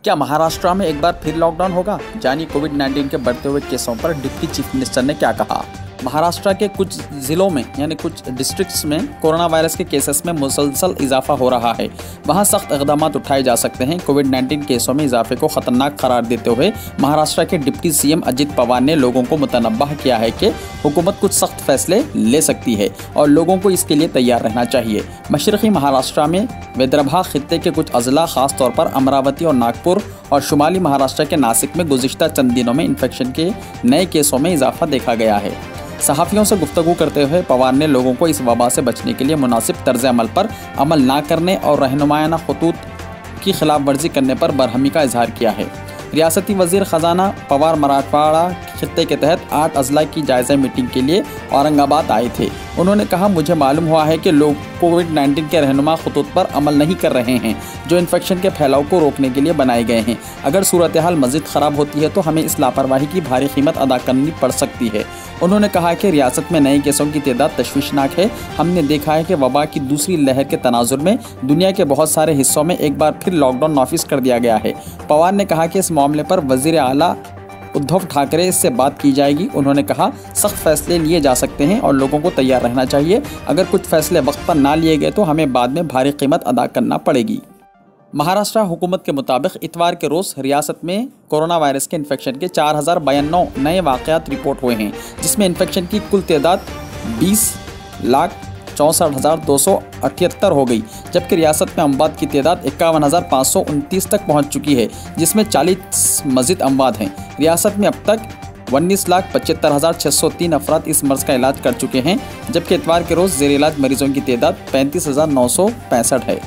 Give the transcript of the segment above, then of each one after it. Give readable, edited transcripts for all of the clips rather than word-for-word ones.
क्या महाराष्ट्र में एक बार फिर लॉकडाउन होगा? जानिए कोविड-19 के बढ़ते हुए केसों पर डिप्टी चीफ मिनिस्टर ने क्या कहा। महाराष्ट्र के कुछ जिलों में यानी कुछ डिस्ट्रिक्ट्स में कोरोना वायरस के केसेस में मुसलसल इजाफा हो रहा है। वहां सख्त इक़दाम उठाए जा सकते हैं। कोविड-19 केसों में इजाफे को खतरनाक करार देते हुए महाराष्ट्र के डिप्टी सीएम अजित पवार ने लोगों को मुतनब्बह किया है कि हुकूमत कुछ सख्त फैसले ले सकती है और लोगों को इसके लिए तैयार रहना चाहिए। मशरक़ी महाराष्ट्र में विदर्भा खित्ते के कुछ अजला खास तौर पर अमरावती और नागपुर और शुमाली महाराष्ट्र के नासिक में गुज़िश्ता चंद दिनों में इन्फेक्शन के नए केसों में इजाफा देखा गया है। सहाफ़ियों से गुफ्तगू करते हुए पवार ने लोगों को इस वबा से बचने के लिए मुनासिब तर्ज अमल पर अमल ना करने और रहनुमायाना खतूत की खिलाफ वर्जी करने पर बरहमी का इजहार किया है। रियासती वज़ीर ख़जाना पवार मराठवाड़ा खित्ते के तहत 8 अजला की जायज़ा मीटिंग के लिए औरंगाबाद आए थे। उन्होंने कहा, मुझे मालूम हुआ है कि लोग कोविड-19 के रहनुमा खतूत पर अमल नहीं कर रहे हैं जो इन्फेक्शन के फैलाव को रोकने के लिए बनाए गए हैं। अगर सूरत हाल मज़ीद ख़राब होती है तो हमें इस लापरवाही की भारी कीमत अदा करनी पड़ सकती है। उन्होंने कहा कि रियासत में नए केसों की तादाद तशवीशनाक है। हमने देखा है कि वबा की दूसरी लहर के तनाजुर में दुनिया के बहुत सारे हिस्सों में एक बार फिर लॉकडाउन नाफिज कर दिया गया है। पवार ने कहा कि इस मामले पर वज़ीर आला उद्धव ठाकरे से बात की जाएगी। उन्होंने कहा, सख्त फैसले लिए जा सकते हैं और लोगों को तैयार रहना चाहिए। अगर कुछ फैसले वक्त पर ना लिए गए तो हमें बाद में भारी कीमत अदा करना पड़ेगी। महाराष्ट्र हुकूमत के मुताबिक इतवार के रोज़ रियासत में कोरोना वायरस के इन्फेक्शन के 4092 नए वाक़यात रिपोर्ट हुए हैं, जिसमें इन्फेक्शन की कुल तादाद 20,64,278 हो गई, जबकि रियासत में अमवात की तादाद 51,529 तक पहुंच चुकी है, जिसमें 40 मज़ीद अमवात हैं। रियासत में अब तक 19,75,603 अफराद इस मर्ज़ का इलाज कर चुके हैं, जबकि इतवार के रोज़ ज़ेर इलाज मरीजों की तादाद 35,965 है।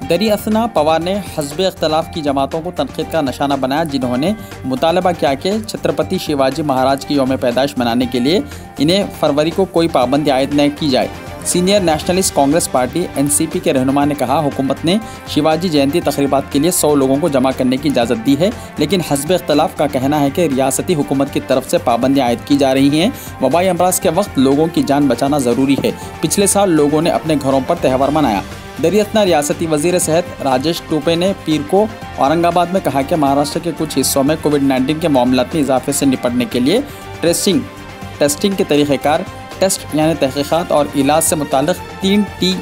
दरी असना पवार ने हज़्ब इख्तलाफ की जमातों को तनक़ीद का निशाना बनाया, जिन्होंने मुतालबा किया कि छत्रपति शिवाजी महाराज की यौम पैदाइश मनाने के लिए इन्हें फरवरी को कोई पाबंदी आयद न की जाए। Senior nationalist Congress party NCP के रहनुमा ने कहा, हुकूमत ने शिवाजी जयंती तकरीबात के लिए 100 लोगों को जमा करने की इजाज़त दी है, लेकिन हज़्ब इख्तलाफ का कहना है कि रियासती हुकूमत की तरफ से पाबंदियाँ आयद की जा रही हैं। वबाई अमराज के वक्त लोगों की जान बचाना ज़रूरी है। पिछले साल लोगों ने अपने घरों पर त्यौहार मनाया। दरियातना रियासती वज़ीर सेहत राजेश टोपे ने पीर को औरंगाबाद में कहा कि महाराष्ट्र के कुछ हिस्सों में कोविड-19 के मामलात में इजाफे से निपटने के लिए टेस्टिंग के तरीक़ेकार, टेस्ट यानी तहक़ीक़ात और इलाज से मुताल्लिक़ 3T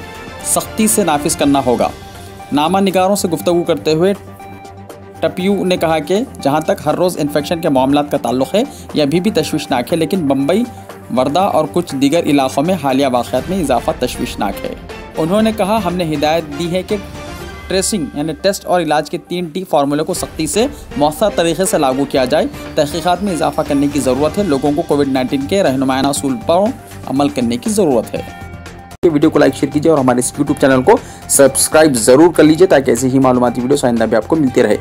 सख्ती से नाफिज करना होगा। नामा निगारों से गुफ्तगू करते हुए टपयू ने कहा कि जहां तक हर रोज़ इन्फेक्शन के मामलात का ताल्लुक़ है, यह अभी भी तशवीशनाक है, लेकिन बम्बई, वर्धा और कुछ दीगर इलाक़ों में हालिया वाक़यात में इजाफा तशवीशनाक है। उन्होंने कहा, हमने हिदायत दी है कि ट्रेसिंग यानी टेस्ट और इलाज के 3T फार्मूले को सख्ती से मौसर तरीके से लागू किया जाए। तहक़ीक़ात में इजाफा करने की ज़रूरत है। लोगों को कोविड-19 के रहनुमायाना असूल पर अमल करने की ज़रूरत है। वीडियो को लाइक शेयर कीजिए और हमारे इस YouTube चैनल को सब्सक्राइब ज़रूर कर लीजिए ताकि ऐसी ही मालूमाती वीडियो आइंदा भी आपको मिलती रहे।